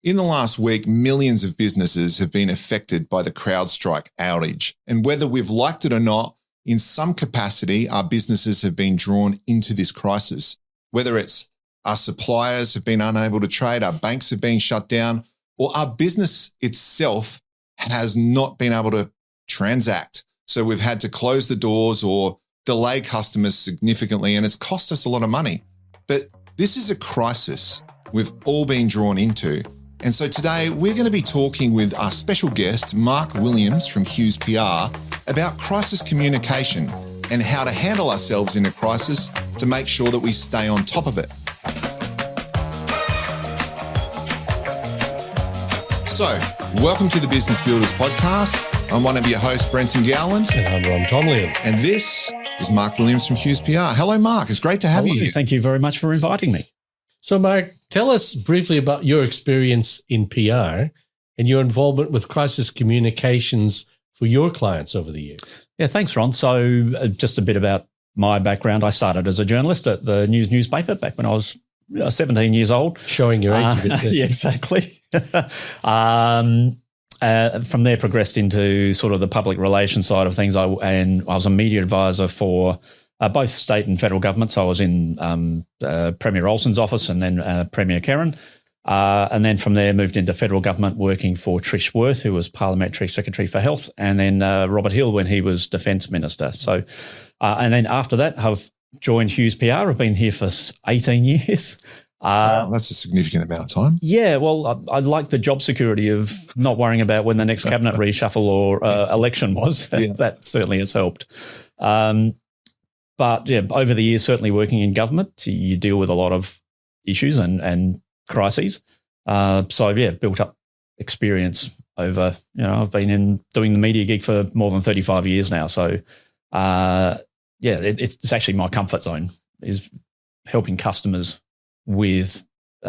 In the last week, millions of businesses have been affected by the CrowdStrike outage. And whether we've liked it or not, in some capacity, our businesses have been drawn into this crisis. Whether it's our suppliers have been unable to trade, our banks have been shut down, or our business itself has not been able to transact. So we've had to close the doors or delay customers significantly, and it's cost us a lot of money. But this is a crisis we've all been drawn into. And so today we're going to be talking with our special guest, Mark Williams from Hughes PR, about crisis communication and how to handle ourselves in a crisis to make sure that we stay on top of it. So, welcome to the Business Builders Podcast. I'm one of your hosts, Brenton Gowland. And I'm Ron Tomlin. And this is Mark Williams from Hughes PR. Hello, Mark. It's great to have you here. Thank you very much for inviting me. So, Mark, tell us briefly about your experience in PR and your involvement with crisis communications for your clients over the years. Yeah, thanks, Ron. So just a bit about my background. I started as a journalist at the newspaper back when I was 17 years old. Showing your age a bit. Yeah, exactly. From there, progressed into sort of the public relations side of things. I was a media advisor for both state and federal governments. So I was in Premier Olsen's office and then Premier Karen. And then from there moved into federal government working for Trish Worth, who was Parliamentary Secretary for Health, and then Robert Hill when he was Defence Minister. So, and then after that, I've joined Hughes PR. I've been here for 18 years. Wow, that's a significant amount of time. Yeah, well, I like the job security of not worrying about when the next cabinet reshuffle or election was. Yeah. That certainly has helped. But yeah, over the years, certainly working in government, you deal with a lot of issues and crises. So yeah, built up experience over, I've been doing the media gig for more than 35 years now. So it's actually my comfort zone is helping customers with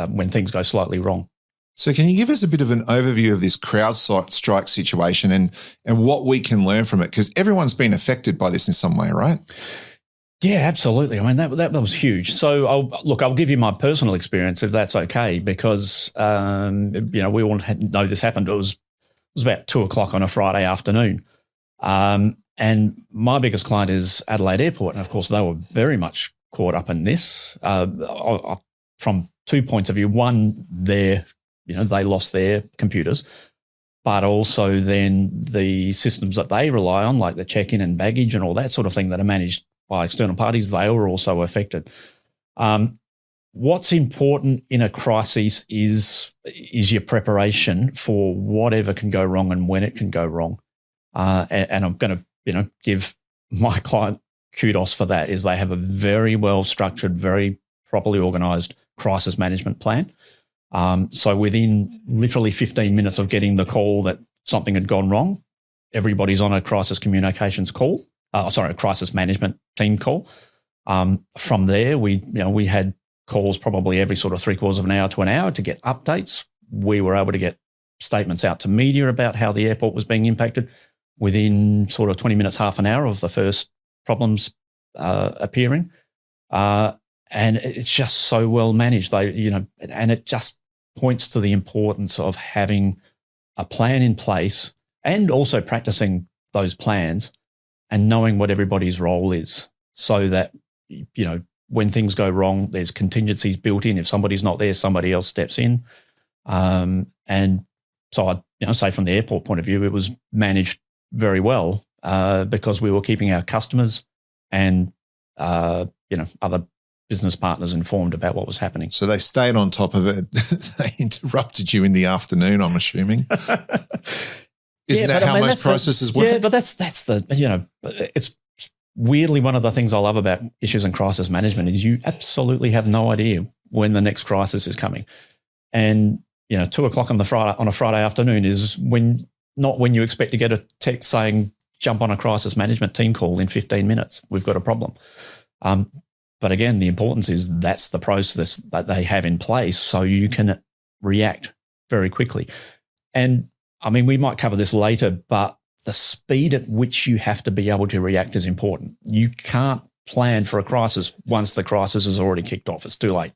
when things go slightly wrong. So can you give us a bit of an overview of this CrowdStrike situation and what we can learn from it? Because everyone's been affected by this in some way, right? Yeah, absolutely. I mean, that was huge. So I'll give you my personal experience if that's okay, because, we all know this happened. It was about 2:00 on a Friday afternoon. And my biggest client is Adelaide Airport. And of course, they were very much caught up in this from 2 points of view. One, they lost their computers, but also then the systems that they rely on, like the check-in and baggage and all that sort of thing that are managed by external parties, they were also affected. What's important in a crisis is your preparation for whatever can go wrong and when it can go wrong. And I'm going to, give my client kudos for that, is they have a very well structured, very properly organised crisis management plan. So within literally 15 minutes of getting the call that something had gone wrong, everybody's on a crisis communications call. A crisis management team call. From there, we had calls probably every sort of 3/4 of an hour to an hour to get updates. We were able to get statements out to media about how the airport was being impacted within sort of 20 minutes, half an hour of the first problems appearing. And it's just so well managed. And it just points to the importance of having a plan in place and also practicing those plans and knowing what everybody's role is, so that, when things go wrong, there's contingencies built in. If somebody's not there, somebody else steps in. And so I'd say from the airport point of view, it was managed very well because we were keeping our customers and, other business partners informed about what was happening. So they stayed on top of it. They interrupted you in the afternoon, I'm assuming. Isn't that how most processes work? Yeah, but that's it's weirdly one of the things I love about issues and crisis management is you absolutely have no idea when the next crisis is coming. And, 2:00 on a Friday afternoon is not when you expect to get a text saying, jump on a crisis management team call in 15 minutes. We've got a problem. But again, the importance is that's the process that they have in place so you can react very quickly. And I mean, we might cover this later, but the speed at which you have to be able to react is important. You can't plan for a crisis once the crisis has already kicked off. It's too late.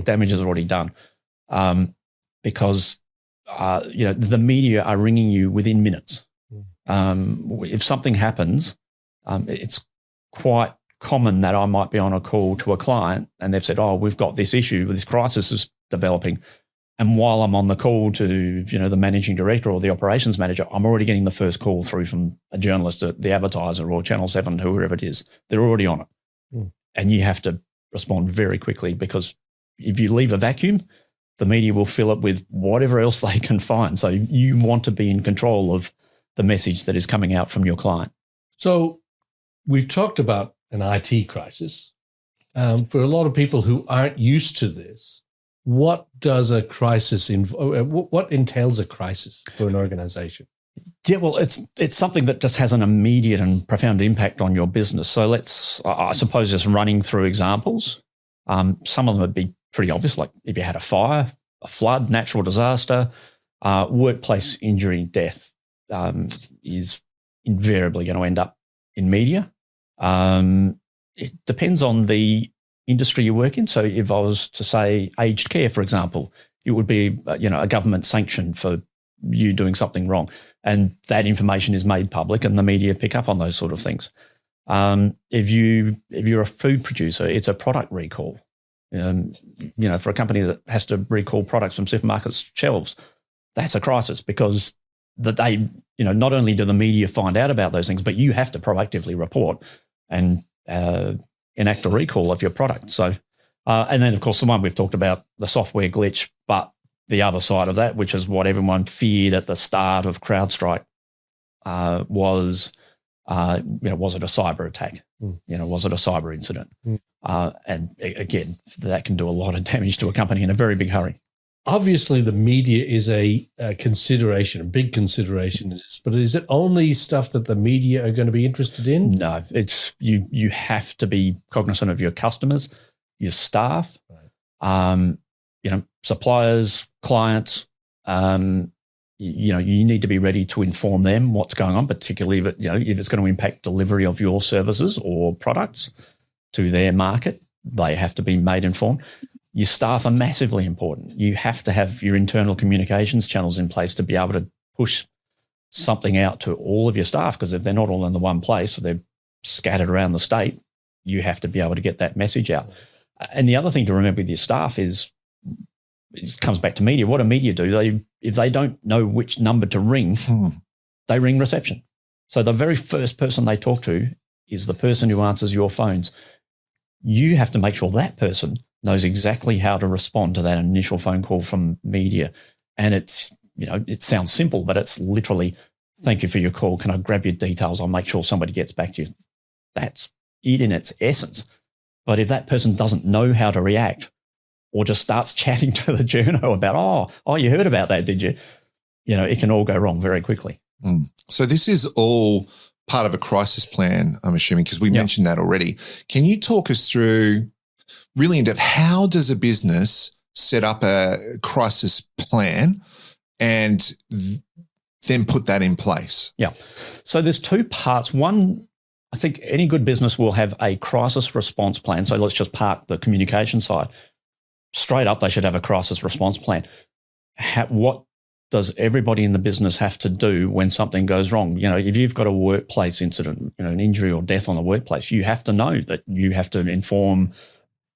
Damage is already done. Because the media are ringing you within minutes. If something happens, it's quite common that I might be on a call to a client and they've said, "Oh, we've got this issue, this crisis is developing." And while I'm on the call to, the managing director or the operations manager, I'm already getting the first call through from a journalist at the Advertiser or Channel 7, whoever it is. They're already on it. And you have to respond very quickly, because if you leave a vacuum, the media will fill it with whatever else they can find. So you want to be in control of the message that is coming out from your client. So we've talked about an IT crisis. For a lot of people who aren't used to this, what does a crisis what entails a crisis for an organization? Yeah, well, it's something that just has an immediate and profound impact on your business. So I suppose, just running through examples. Some of them would be pretty obvious, like if you had a fire, a flood, natural disaster, workplace injury, death is invariably going to end up in media. It depends on the industry you work in. So if I was to say aged care, for example, it would be, a government sanction for you doing something wrong. And that information is made public and the media pick up on those sort of things. If you're a food producer, it's a product recall. For a company that has to recall products from supermarkets' shelves, that's a crisis, because that they, not only do the media find out about those things, but you have to proactively report and enact a recall of your product. So, and then of course the one we've talked about, the software glitch, but the other side of that, which is what everyone feared at the start of CrowdStrike, was it a cyber attack? Was it a cyber incident? And again, that can do a lot of damage to a company in a very big hurry. Obviously, the media is a consideration, a big consideration, but is it only stuff that the media are going to be interested in? No, it's you have to be cognizant of your customers, your staff, suppliers, clients. You need to be ready to inform them what's going on, particularly if it's going to impact delivery of your services or products to their market. They have to be made informed. Your staff are massively important. You have to have your internal communications channels in place to be able to push something out to all of your staff, because if they're not all in the one place, so they're scattered around the state, you have to be able to get that message out. And the other thing to remember with your staff is, it comes back to media. What do media do? If they don't know which number to ring, they ring reception. So the very first person they talk to is the person who answers your phones. You have to make sure that person knows exactly how to respond to that initial phone call from media. And it's, it sounds simple, but it's literally, "Thank you for your call. Can I grab your details? I'll make sure somebody gets back to you." That's it in its essence. But if that person doesn't know how to react, or just starts chatting to the journo about, oh, you heard about that, did you? It can all go wrong very quickly. So this is all part of a crisis plan, I'm assuming, because we mentioned that already. Can you talk us through, really in depth, how does a business set up a crisis plan and then put that in place? Yeah. So there's two parts. One, I think any good business will have a crisis response plan. So let's just park the communication side. Straight up, they should have a crisis response plan. What does everybody in the business have to do when something goes wrong? If you've got a workplace incident, an injury or death on the workplace, you have to know that you have to inform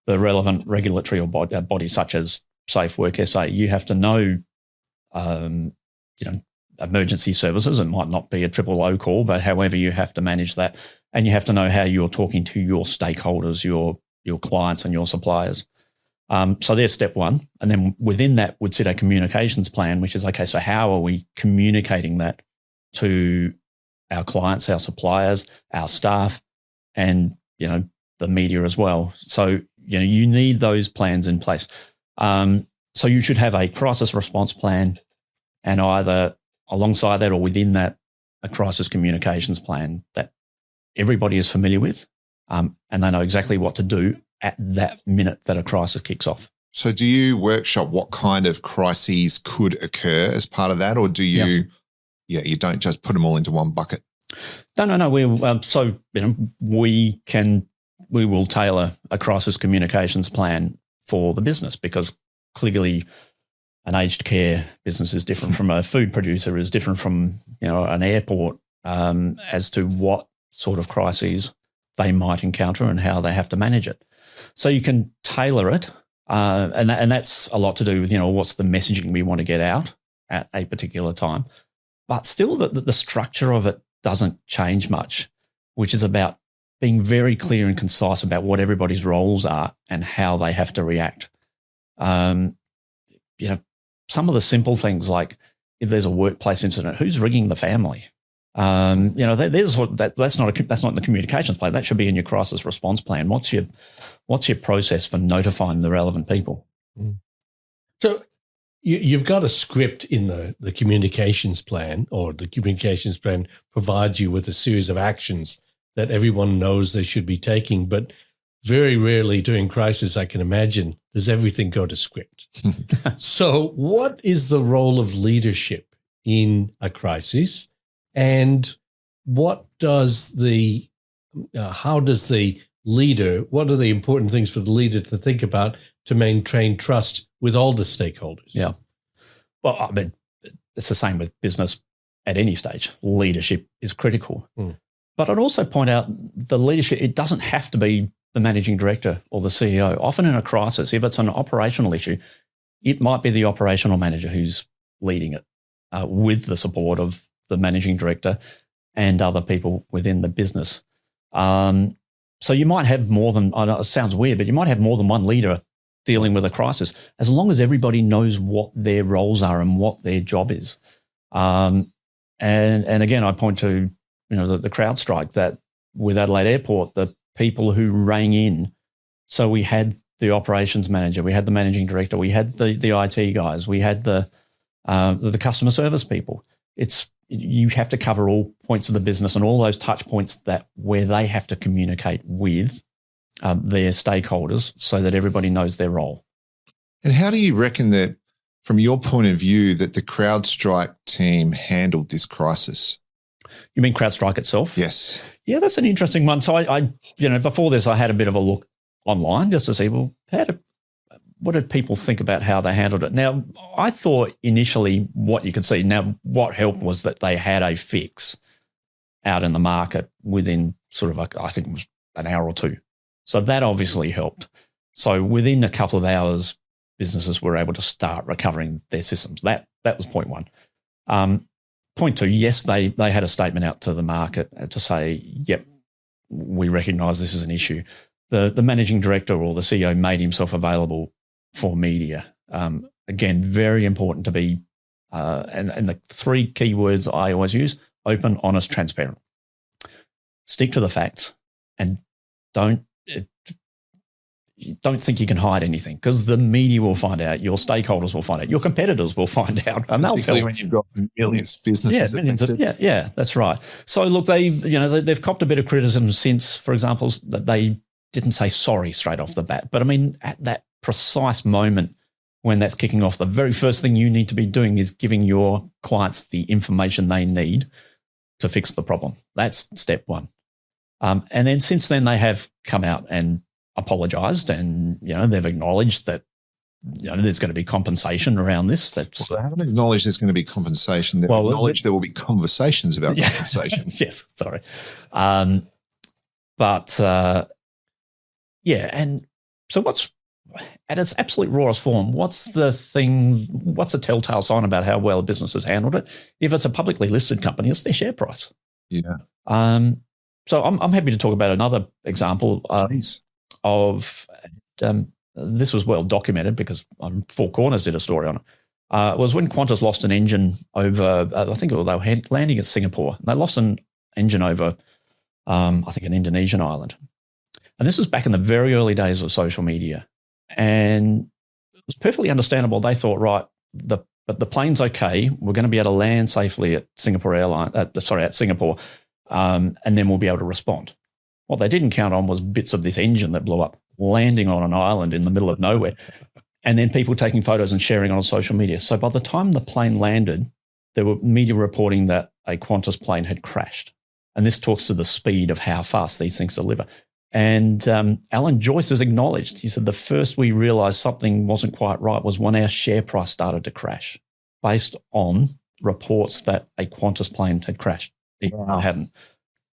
the relevant regulatory or body such as Safe Work SA. You have to know, emergency services. It might not be a 000 call, but however you have to manage that. And you have to know how you're talking to your stakeholders, your clients and your suppliers. So there's step one. And then within that would sit a communications plan, which is, okay, so how are we communicating that to our clients, our suppliers, our staff, and, the media as well. So, you need those plans in place. So you should have a crisis response plan, and either alongside that or within that, a crisis communications plan that everybody is familiar with, and they know exactly what to do at that minute that a crisis kicks off. So do you workshop what kind of crises could occur as part of that, or do you, you don't just put them all into one bucket? No. We will tailor a crisis communications plan for the business, because clearly an aged care business is different from a food producer, is different from an airport, as to what sort of crises they might encounter and how they have to manage it. So you can tailor it, and that's a lot to do with what's the messaging we want to get out at a particular time. But still, the structure of it doesn't change much, which is about being very clear and concise about what everybody's roles are and how they have to react. Some of the simple things, like if there's a workplace incident, who's ringing the family? That's not in the communications plan. That should be in your crisis response plan. What's your process for notifying the relevant people? So you've got a script in the communications plan, or the communications plan provides you with a series of actions that everyone knows they should be taking. But very rarely during crisis, I can imagine, does everything go to script. So what is the role of leadership in a crisis? And what does how does the leader, what are the important things for the leader to think about to maintain trust with all the stakeholders? Yeah. Well, I mean, it's the same with business at any stage. Leadership is critical. But I'd also point out the leadership, it doesn't have to be the managing director or the CEO. Often in a crisis, if it's an operational issue, it might be the operational manager who's leading it with the support of the managing director and other people within the business. So you might have more than, I know it sounds weird, but you might have more than one leader dealing with a crisis, as long as everybody knows what their roles are and what their job is. And again, I point to the CrowdStrike, that with Adelaide Airport, the people who rang in. So we had the operations manager, we had the managing director, we had the IT guys, we had the customer service people. You have to cover all points of the business and all those touch points where they have to communicate with their stakeholders so that everybody knows their role. And how do you reckon that, from your point of view, that the CrowdStrike team handled this crisis? You mean CrowdStrike itself? Yes. Yeah, that's an interesting one. So I before this, I had a bit of a look online just to see, well, what did people think about how they handled it? Now, I thought initially what you could see, now what helped was that they had a fix out in the market within sort of, I think it was an hour or two. So that obviously helped. So within a couple of hours, businesses were able to start recovering their systems. That was point one. Point two, yes, they had a statement out to the market to say, yep, we recognise this is an issue. The managing director or the CEO made himself available for media. Again, very important to be, and the three key words I always use: open, honest, transparent. Stick to the facts, and don't think you can hide anything, because the media will find out, your stakeholders will find out, your competitors will find out, and they'll tell you when you've got millions of businesses. Yeah, that's right. So look, they've copped a bit of criticism since, for example, that they didn't say sorry straight off the bat. But I mean, at that precise moment when that's kicking off, the very first thing you need to be doing is giving your clients the information they need to fix the problem. That's step one. And then since then, they have come out and apologised, and they've acknowledged that there's going to be compensation around this. They haven't acknowledged there's going to be compensation. They've acknowledged there will be conversations about compensation. Yes, sorry. And so what's at its absolute rawest form? What's a telltale sign about how well a business has handled it? If it's a publicly listed company, it's their share price. Yeah. So I'm happy to talk about another example of this was well documented because Four Corners did a story on it. It was when Qantas lost an engine over, I think they were landing at Singapore. They lost an engine over, I think, an Indonesian island. And this was back in the very early days of social media. And it was perfectly understandable. They thought, right, but the plane's okay. We're going to be able to land safely at Singapore at Singapore, and then we'll be able to respond. What they didn't count on was bits of this engine that blew up, landing on an island in the middle of nowhere, and then people taking photos and sharing on social media. So by the time the plane landed, there were media reporting that a Qantas plane had crashed. And this talks to the speed of how fast these things deliver. And Alan Joyce has acknowledged, he said, the first we realised something wasn't quite right was when our share price started to crash based on reports that a Qantas plane had crashed. It hadn't.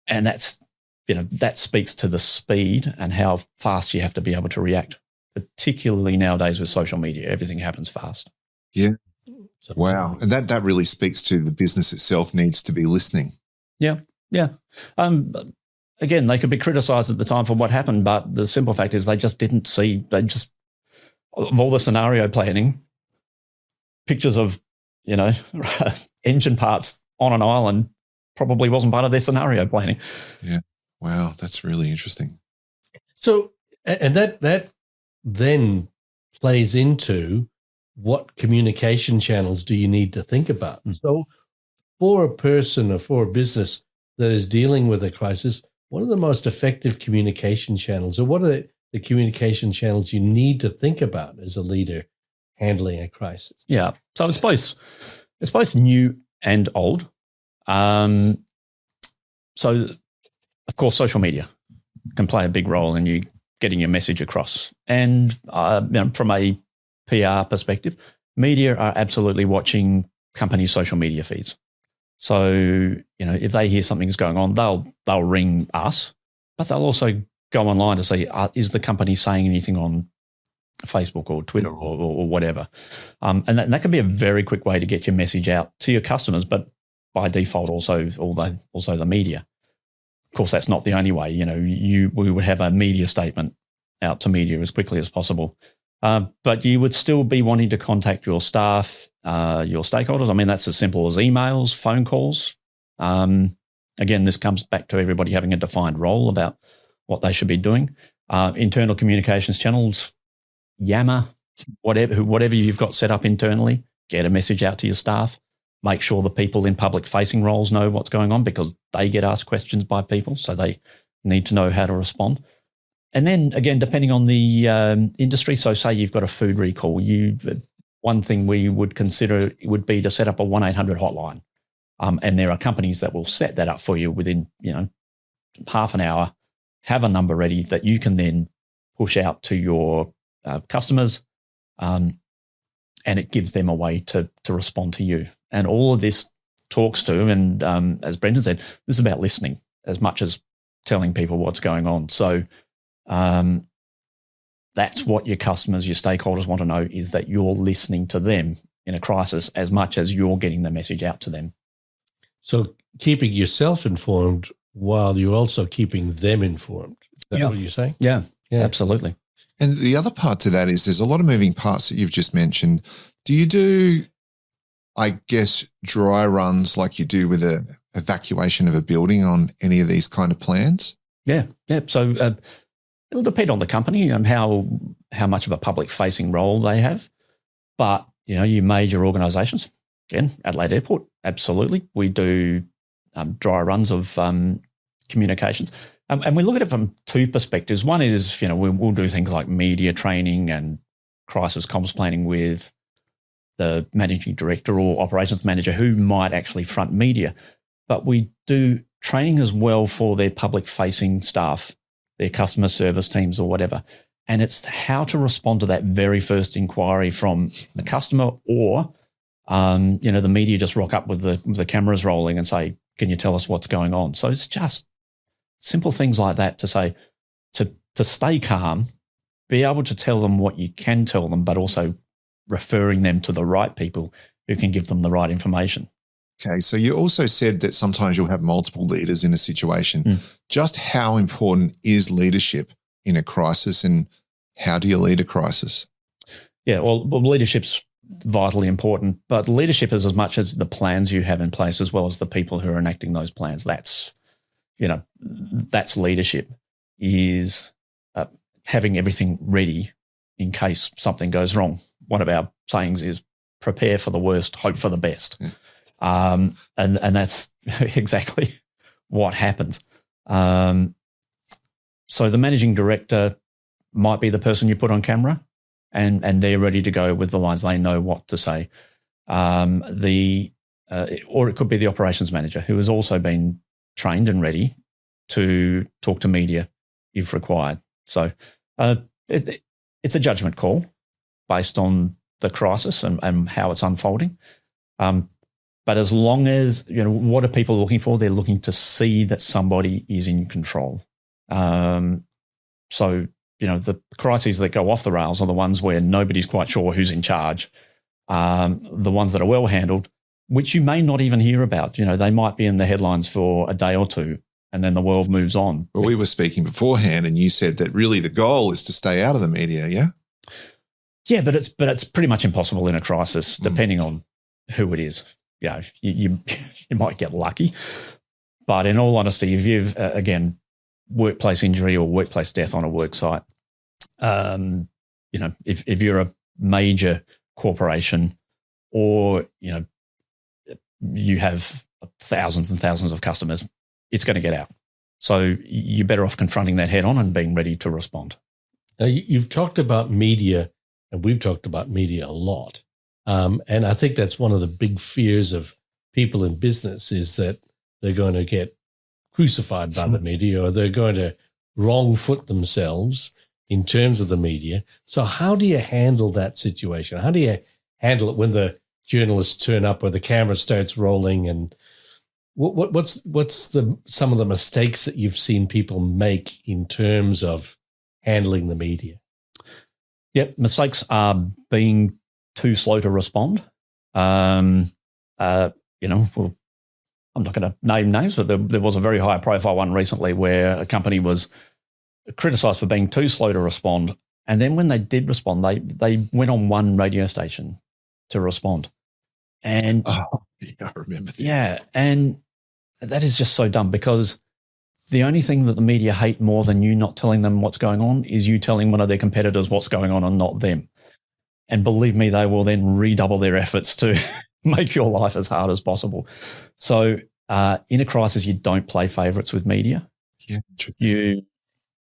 And that speaks to the speed and how fast you have to be able to react, particularly nowadays with social media. Everything happens fast. Yeah. Wow. And that really speaks to the business itself needs to be listening. Yeah. Yeah. Again, they could be criticised at the time for what happened, but the simple fact is of all the scenario planning, pictures of, engine parts on an island probably wasn't part of their scenario planning. Yeah. Wow. That's really interesting. So, and that then plays into what communication channels do you need to think about? So for a person or for a business that is dealing with a crisis, what are the most effective communication channels, or what are the communication channels you need to think about as a leader handling a crisis? Yeah. So it's both new and old. So, of course, social media can play a big role in you getting your message across. And from a PR perspective, media are absolutely watching companies' social media feeds. So, if they hear something's going on, they'll ring us, but they'll also go online to see, is the company saying anything on Facebook or Twitter or whatever? And that can be a very quick way to get your message out to your customers, but by default also the media. Of course, that's not the only way. We would have a media statement out to media as quickly as possible. But you would still be wanting to contact your staff, your stakeholders. I mean, that's as simple as emails, phone calls. Again, this comes back to everybody having a defined role about what they should be doing. Internal communications channels, Yammer, whatever you've got set up internally, get a message out to your staff. Make sure the people in public-facing roles know what's going on because they get asked questions by people, so they need to know how to respond. And then, again, depending on the industry, so say you've got a food recall, one thing we would consider would be to set up a 1-800 hotline. And there are companies that will set that up for you within, half an hour, have a number ready that you can then push out to your customers, and it gives them a way to respond to you. And all of this talks to, and as Brenton said, this is about listening as much as telling people what's going on. So that's what your customers, your stakeholders want to know, is that you're listening to them in a crisis as much as you're getting the message out to them. So keeping yourself informed while you're also keeping them informed. Is that what you're saying? Yeah, absolutely. And the other part to that is there's a lot of moving parts that you've just mentioned. Do you do, I guess, dry runs like you do with an evacuation of a building on any of these kind of plans? Yeah. So it'll depend on the company and how much of a public-facing role they have. But, your major organisations, again, Adelaide Airport, absolutely. We do dry runs of communications. And we look at it from two perspectives. One is, we'll do things like media training and crisis comms planning with the managing director or operations manager who might actually front media. But we do training as well for their public-facing staff, their customer service teams or whatever. And it's how to respond to that very first inquiry from a customer or, the media just rock up with the cameras rolling and say, can you tell us what's going on? So it's just simple things like that to say, to stay calm, be able to tell them what you can tell them, but also referring them to the right people who can give them the right information. Okay, so you also said that sometimes you'll have multiple leaders in a situation. Just how important is leadership in a crisis, and how do you lead a crisis? Yeah, well leadership's vitally important, but leadership is as much as the plans you have in place as well as the people who are enacting those plans. That's leadership, is having everything ready in case something goes wrong. One of our sayings is prepare for the worst, hope for the best. Yeah. And that's exactly what happens. So the managing director might be the person you put on camera and they're ready to go with the lines. They know what to say. Or it could be the operations manager who has also been trained and ready to talk to media if required. So it's a judgment call based on the crisis and how it's unfolding. But as long as, what are people looking for? They're looking to see that somebody is in control. So, the crises that go off the rails are the ones where nobody's quite sure who's in charge. The ones that are well handled, which you may not even hear about. They might be in the headlines for a day or two, and then the world moves on. Well, we were speaking beforehand, and you said that really the goal is to stay out of the media, yeah? Yeah, but it's pretty much impossible in a crisis, depending on who it is. You might get lucky, but in all honesty, if you've again workplace injury or workplace death on a work site, if you're a major corporation, or you have thousands and thousands of customers, it's going to get out. So you're better off confronting that head on and being ready to respond. Now, you've talked about media, and we've talked about media a lot. And I think that's one of the big fears of people in business, is that they're going to get crucified by the media, or they're going to wrong foot themselves in terms of the media. So how do you handle that situation? How do you handle it when the journalists turn up or the camera starts rolling? And what's some of the mistakes that you've seen people make in terms of handling the media? Yep, mistakes are being too slow to respond. Well, I'm not going to name names, but there was a very high profile one recently where a company was criticised for being too slow to respond. And then when they did respond, they went on one radio station to respond. And I remember that. Yeah, and that is just so dumb, because the only thing that the media hate more than you not telling them what's going on is you telling one of their competitors what's going on and not them. And believe me, they will then redouble their efforts to make your life as hard as possible. So in a crisis, you don't play favourites with media. Yeah, true.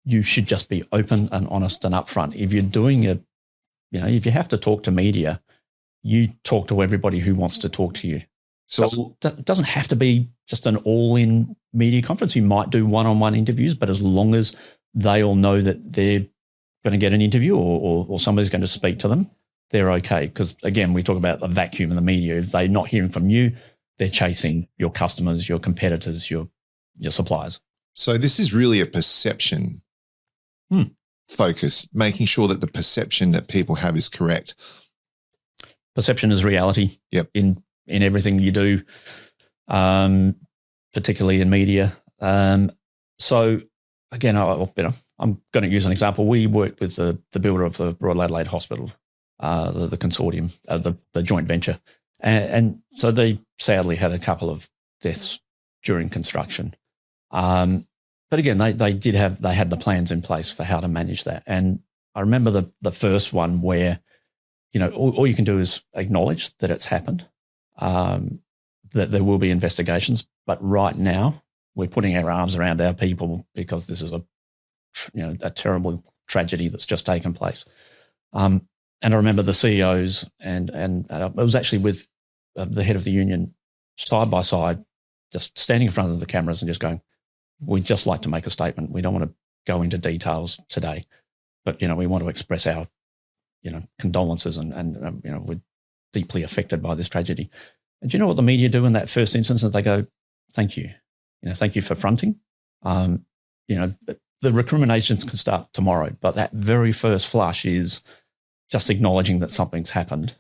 You should just be open and honest and upfront. If you're doing if you have to talk to media, you talk to everybody who wants to talk to you. So it doesn't have to be just an all-in media conference. You might do one-on-one interviews, but as long as they all know that they're going to get an interview or somebody's going to speak to them, they're okay. Because, again, we talk about the vacuum in the media. If they're not hearing from you, they're chasing your customers, your competitors, your suppliers. So this is really a perception focus, making sure that the perception that people have is correct. Perception is reality. Yep. In everything you do, particularly in media. So again, I'm going to use an example. We worked with the builder of the Royal Adelaide Hospital, the consortium, the joint venture, and so they sadly had a couple of deaths during construction. But again, they had the plans in place for how to manage that. And I remember the first one where, all you can do is acknowledge that it's happened, that there will be investigations. But right now, we're putting our arms around our people because this is a terrible tragedy that's just taken place. And I remember the CEOs and I was actually with the head of the union side by side, just standing in front of the cameras and just going, we'd just like to make a statement. We don't want to go into details today, but, we want to express our, condolences and we're deeply affected by this tragedy. And do you know what the media do in that first instance? They go, thank you. Thank you for fronting. The recriminations can start tomorrow, but that very first flush is just acknowledging that something's happened.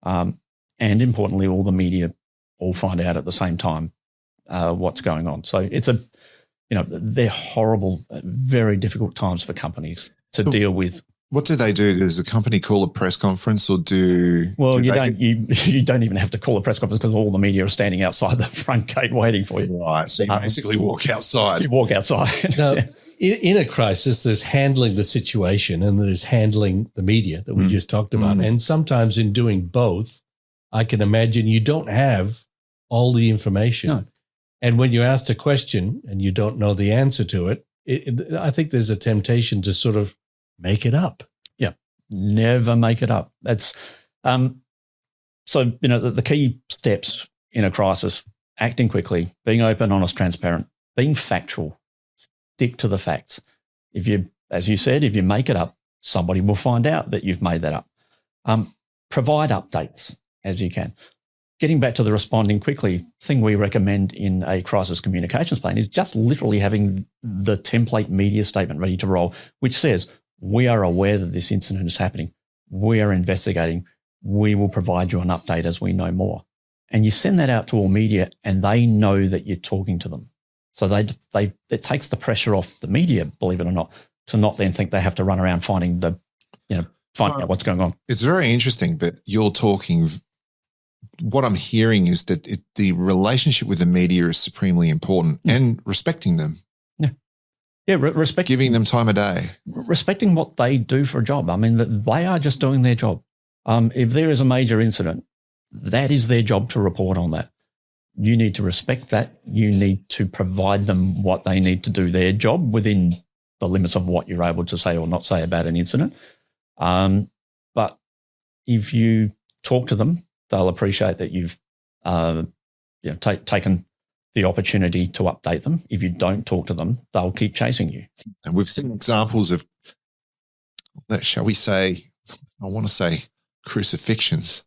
And importantly, all the media all find out at the same time what's going on. So it's they're horrible, very difficult times for companies to deal with. What do they do? Does the company call a press conference or do? Well, you don't even have to call a press conference because all the media are standing outside the front gate waiting for you. Right. So you basically walk outside. You walk outside. Now, in a crisis, there's handling the situation and there's handling the media that we just talked about. And sometimes in doing both, I can imagine you don't have all the information. No. And when you're asked a question and you don't know the answer to it, I think there's a temptation to sort of make it up. Yeah, never make it up. That's so the key steps in a crisis: acting quickly, being open, honest, transparent, being factual, stick to the facts. If you, as you said, if you make it up, somebody will find out that you've made that up. Provide updates as you can. Getting back to the responding quickly thing we recommend in a crisis communications plan is just literally having the template media statement ready to roll, which says, we are aware that this incident is happening. We are investigating. We will provide you an update as we know more. And you send that out to all media and they know that you're talking to them. So it takes the pressure off the media, believe it or not, to not then think they have to run around finding out what's going on. It's very interesting, but you're talking, what I'm hearing is that the relationship with the media is supremely important and respecting them. Yeah, respecting. Giving them time of day. Respecting what they do for a job. I mean, they are just doing their job. If there is a major incident, that is their job to report on that. You need to respect that. You need to provide them what they need to do their job within the limits of what you're able to say or not say about an incident. But if you talk to them, they'll appreciate that you've taken the opportunity to update them. If you don't talk to them, they'll keep chasing you. And we've seen examples of, shall we say, I want to say crucifixions,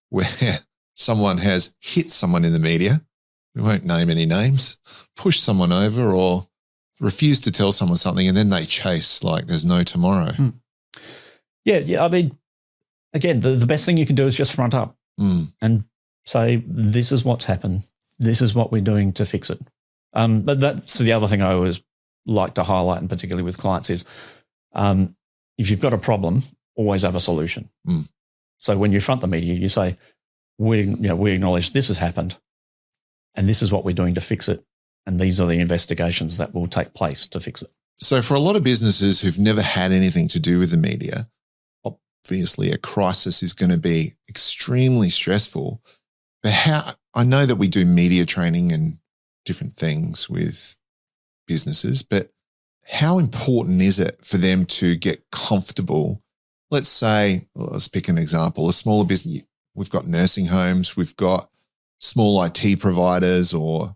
where someone has hit someone in the media, we won't name any names, pushed someone over or refused to tell someone something, and then they chase like there's no tomorrow. Yeah. I mean, again, the best thing you can do is just front up and say, this is what's happened. This is what we're doing to fix it. But that's the other thing I always like to highlight, and particularly with clients, is if you've got a problem, always have a solution. So when you front the media, you say, we acknowledge this has happened and this is what we're doing to fix it. And these are the investigations that will take place to fix it. So for a lot of businesses who've never had anything to do with the media, obviously a crisis is going to be extremely stressful. But I know that we do media training and different things with businesses, but how important is it for them to get comfortable? Let's say, let's pick an example, a smaller business. We've got nursing homes, we've got small IT providers or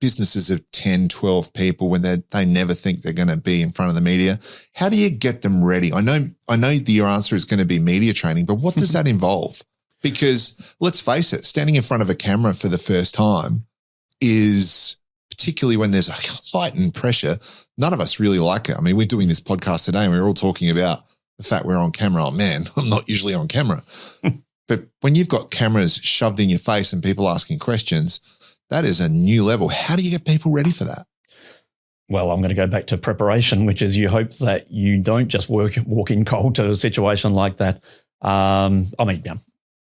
businesses of 10, 12 people when they never think they're going to be in front of the media. How do you get them ready? I know your answer is going to be media training, but what does that involve? Because let's face it, standing in front of a camera for the first time is, particularly when there's a heightened pressure, none of us really like it. I mean, we're doing this podcast today and we're all talking about the fact we're on camera. Oh man, I'm not usually on camera. But when you've got cameras shoved in your face and people asking questions, that is a new level. How do you get people ready for that? Well, I'm going to go back to preparation, which is you hope that you don't just walk in cold to a situation like that.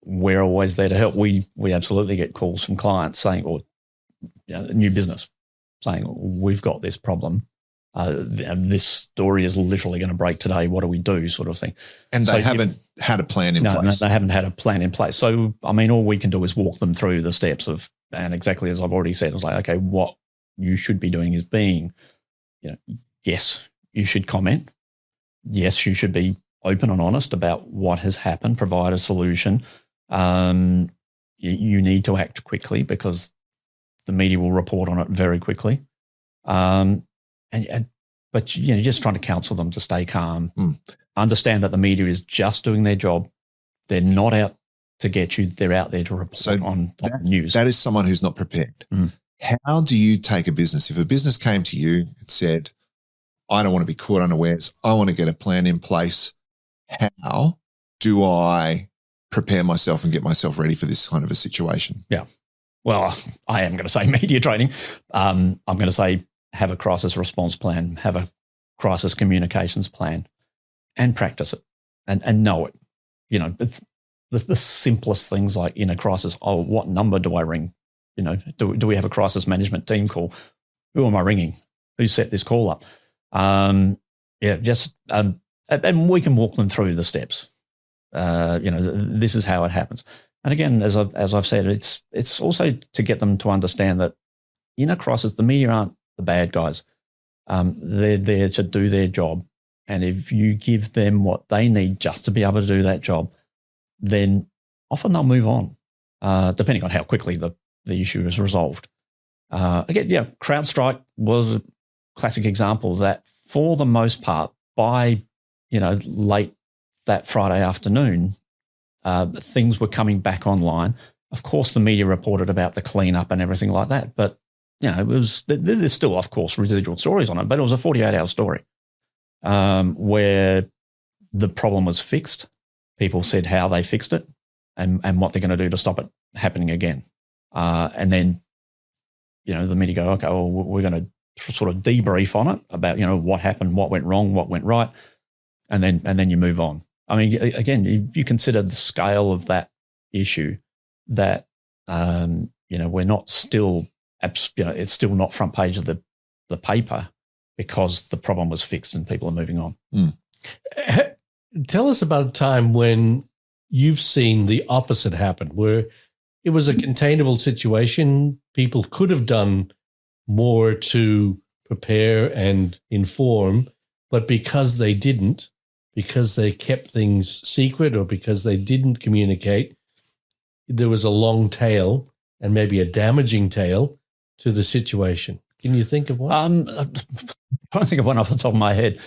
We're always there to help. We absolutely get calls from clients saying, or new business saying, we've got this problem. This story is literally going to break today. What do we do, sort of thing. And they haven't had a plan in place. No, they haven't had a plan in place. So, I mean, all we can do is walk them through the steps of, and exactly as I've already said, it's like, okay, what you should be doing is being, yes, you should comment. Yes, you should be open and honest about what has happened, provide a solution. You need to act quickly because the media will report on it very quickly. But just trying to counsel them to stay calm, understand that the media is just doing their job. They're not out to get you. They're out there to report on news. That is someone who's not prepared. How do you take a business? If a business came to you and said, I don't want to be caught unawares, I want to get a plan in place, how do I prepare myself and get myself ready for this kind of a situation? Yeah. Well, I am going to say media training. I'm going to say have a crisis response plan, have a crisis communications plan, and practice it and know it. It's the simplest things like in a crisis. Oh, what number do I ring? Do we have a crisis management team call? Who am I ringing? Who set this call up? And we can walk them through the steps. This is how it happens. And again, as I've said, it's also to get them to understand that in a crisis, the media aren't the bad guys. They're there to do their job. And if you give them what they need just to be able to do that job, then often they'll move on, depending on how quickly the issue is resolved. CrowdStrike was a classic example that for the most part, by, late that Friday afternoon, things were coming back online. Of course, the media reported about the cleanup and everything like that, but there's still, of course, residual stories on it, but it was a 48-hour story where the problem was fixed. People said how they fixed it and what they're going to do to stop it happening again. And then, the media go, okay, well, we're going to sort of debrief on it about, what happened, what went wrong, what went right, and then you move on. I mean, again, you consider the scale of that issue that, we're not still, it's still not front page of the paper because the problem was fixed and people are moving on. Mm. Tell us about a time when you've seen the opposite happen, where it was a containable situation. People could have done more to prepare and inform, but because they didn't, because they kept things secret or because they didn't communicate, there was a long tail and maybe a damaging tail to the situation. Can you think of one? I'm trying to think of one off the top of my head.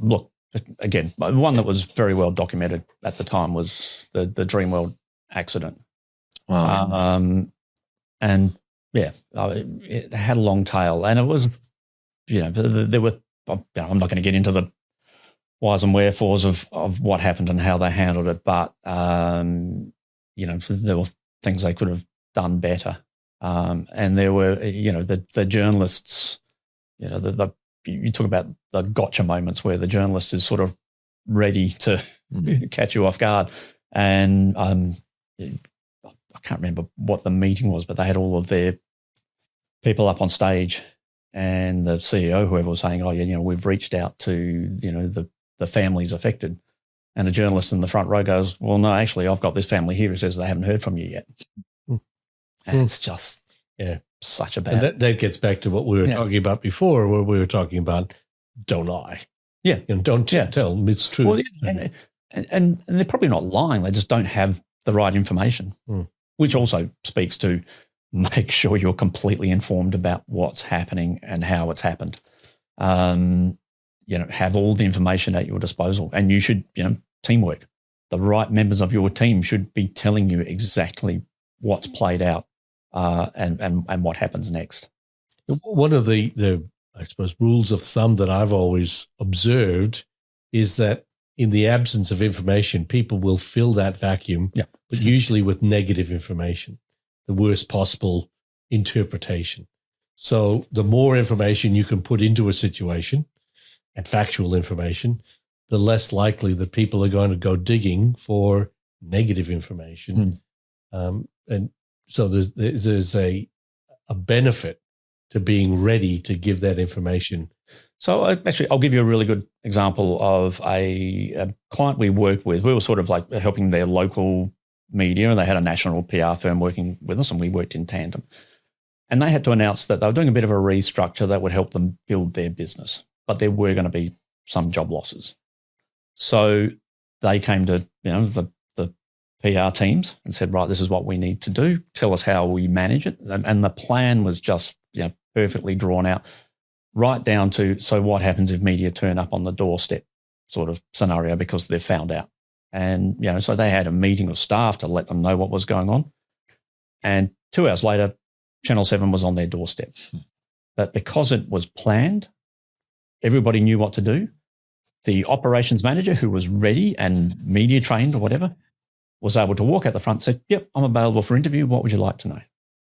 Look, again, one that was very well documented at the time was the Dreamworld accident. Wow. And yeah, it had a long tail, and it was, there were. I'm not going to get into the whys and wherefores of what happened and how they handled it, but there were things they could have done better, and there were, the journalists, you talk about the gotcha moments where the journalist is sort of ready to catch you off guard. And I can't remember what the meeting was, but they had all of their people up on stage and the CEO, whoever, was saying, we've reached out to, the families affected. And the journalist in the front row goes, well, no, actually, I've got this family here who says they haven't heard from you yet. And it's just such a bad... And that gets back to what we were talking about before, where we were talking about don't lie. Yeah. Don't tell mistruths. Well, and they're probably not lying. They just don't have the right information, which also speaks to make sure you're completely informed about what's happening and how it's happened. Have all the information at your disposal, and you should, teamwork. The right members of your team should be telling you exactly what's played out and what happens next. One of the I suppose rules of thumb that I've always observed is that in the absence of information, people will fill that vacuum, but usually with negative information, the worst possible interpretation. So the more information you can put into a situation, and factual information, the less likely that people are going to go digging for negative information. And so there's a benefit to being ready to give that information. So actually, I'll give you a really good example of a client we worked with. We were sort of like helping their local media, and they had a national PR firm working with us, and we worked in tandem. And they had to announce that they were doing a bit of a restructure that would help them build their business, but there were going to be some job losses. So they came to the PR teams and said, right, this is what we need to do. Tell us how we manage it. And the plan was just perfectly drawn out, right down to, so what happens if media turn up on the doorstep sort of scenario because they've found out. And, so they had a meeting of staff to let them know what was going on. And 2 hours later, Channel 7 was on their doorstep. But because it was planned, everybody knew what to do. The operations manager, who was ready and media trained or whatever, was able to walk out the front and say, yep, I'm available for interview. What would you like to know?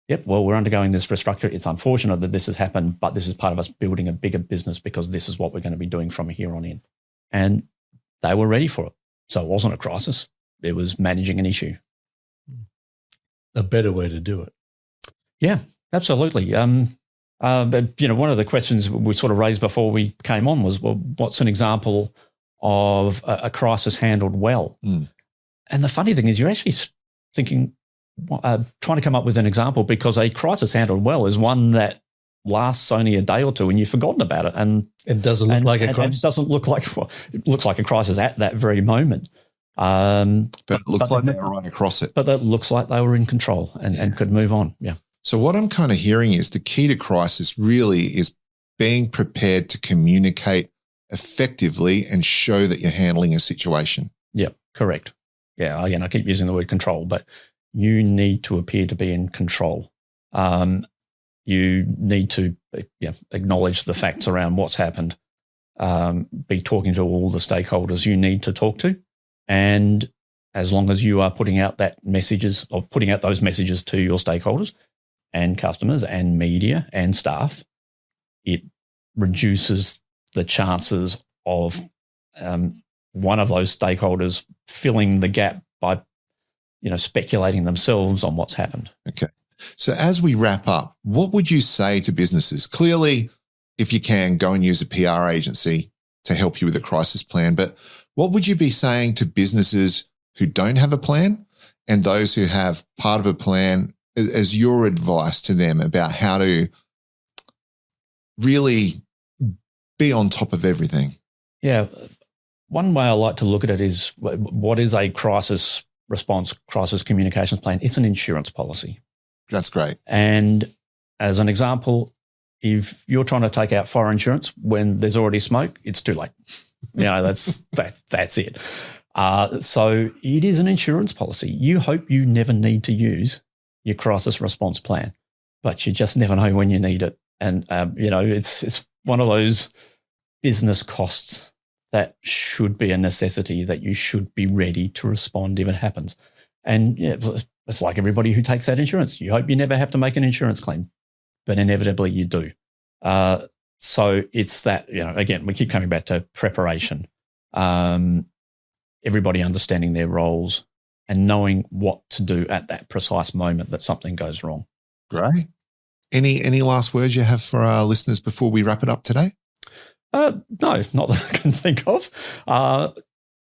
Yep, well, we're undergoing this restructure. It's unfortunate that this has happened, but this is part of us building a bigger business because this is what we're going to be doing from here on in. And they were ready for it. So it wasn't a crisis. It was managing an issue. A better way to do it. Yeah, absolutely. But, one of the questions we sort of raised before we came on was, well, what's an example of a crisis handled well? And the funny thing is you're actually thinking, trying to come up with an example, because a crisis handled well is one that lasts only a day or two and you've forgotten about it. And it doesn't look like a crisis. It doesn't look like, it looks like a crisis at that very moment. But it looks like they were running across it. But that looks like they were in control and could move on. Yeah. So what I'm kind of hearing is the key to crisis really is being prepared to communicate effectively and show that you're handling a situation. Yeah, correct. Yeah, again, I keep using the word control, but you need to appear to be in control. You need to acknowledge the facts around what's happened, be talking to all the stakeholders you need to talk to. And as long as you are putting out those messages to your stakeholders and customers and media and staff, it reduces the chances of one of those stakeholders filling the gap by, speculating themselves on what's happened. Okay. So as we wrap up, what would you say to businesses? Clearly, if you can, go and use a PR agency to help you with a crisis plan. But what would you be saying to businesses who don't have a plan and those who have part of a plan as your advice to them about how to really be on top of everything? Yeah. One way I like to look at it is, what is a crisis response, crisis communications plan? It's an insurance policy. That's great. And as an example, if you're trying to take out fire insurance when there's already smoke, it's too late. That's it. So it is an insurance policy. You hope you never need to use your crisis response plan, but you just never know when you need it. And, it's one of those business costs that should be a necessity, that you should be ready to respond if it happens. And it's like everybody who takes out insurance. You hope you never have to make an insurance claim, but inevitably you do. So it's that, again, we keep coming back to preparation, everybody understanding their roles and knowing what to do at that precise moment that something goes wrong. Great. Any last words you have for our listeners before we wrap it up today? No, not that I can think of.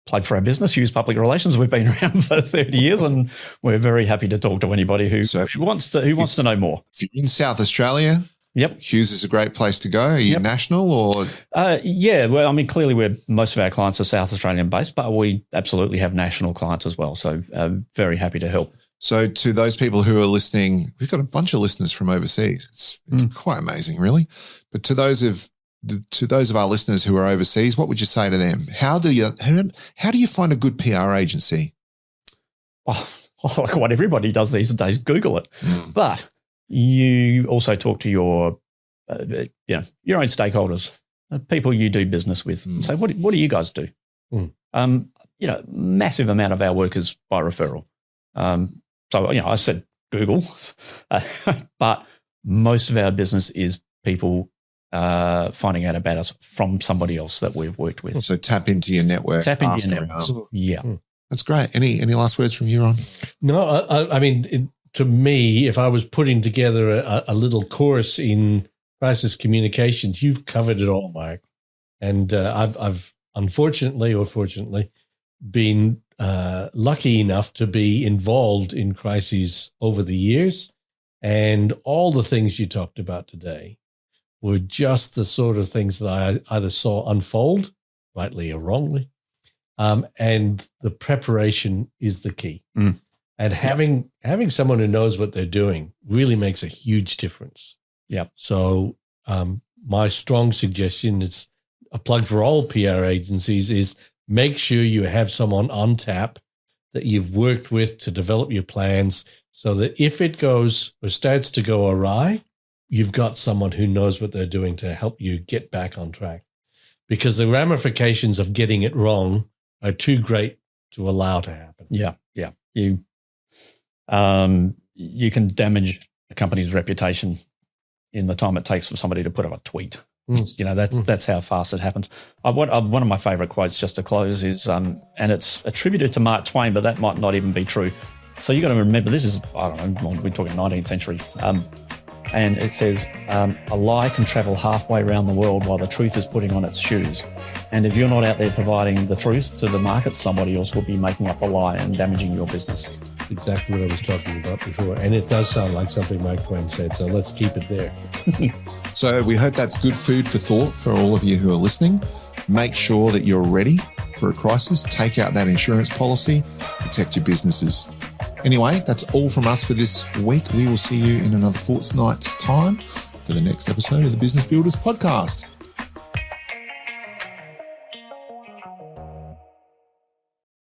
Plug for our business, Hughes Public Relations. We've been around for 30 years and we're very happy to talk to anybody who wants to know more. If you're in South Australia, yep, Hughes is a great place to go. Are you national or? Yeah, well, clearly most of our clients are South Australian based, but we absolutely have national clients as well. So very happy to help. So to those people who are listening, we've got a bunch of listeners from overseas. It's quite amazing, really. But to those of our listeners who are overseas, what would you say to them? How do you find a good PR agency? Oh, like what everybody does these days, Google it. But you also talk to your own stakeholders, people you do business with. And say, what do you guys do? Massive amount of our work is by referral. So I said Google, but most of our business is people finding out about us from somebody else that we've worked with. So tap into your network. Yeah. That's great. Any last words from you, Ron? No, to me, if I was putting together a little course in crisis communications, you've covered it all, Mark. And I've unfortunately or fortunately been lucky enough to be involved in crises over the years. And all the things you talked about today were just the sort of things that I either saw unfold, rightly or wrongly, and the preparation is the key. And having someone who knows what they're doing really makes a huge difference. Yeah. So my strong suggestion is a plug for all PR agencies is make sure you have someone on tap that you've worked with to develop your plans so that if it goes or starts to go awry, you've got someone who knows what they're doing to help you get back on track. Because the ramifications of getting it wrong are too great to allow to happen. Yeah. You can damage a company's reputation in the time it takes for somebody to put up a tweet. That's how fast it happens. One of my favourite quotes, just to close, is, and it's attributed to Mark Twain, but that might not even be true. So you got to remember, this is, we're talking 19th century. And it says, a lie can travel halfway around the world while the truth is putting on its shoes. And if you're not out there providing the truth to the market, somebody else will be making up the lie and damaging your business. Exactly what I was talking about before. And it does sound like something Mark Twain said, so let's keep it there. So we hope that's good food for thought for all of you who are listening. Make sure that you're ready for a crisis. Take out that insurance policy. Protect your businesses. Anyway, that's all from us for this week. We will see you in another fortnight's time for the next episode of the Business Builders Podcast.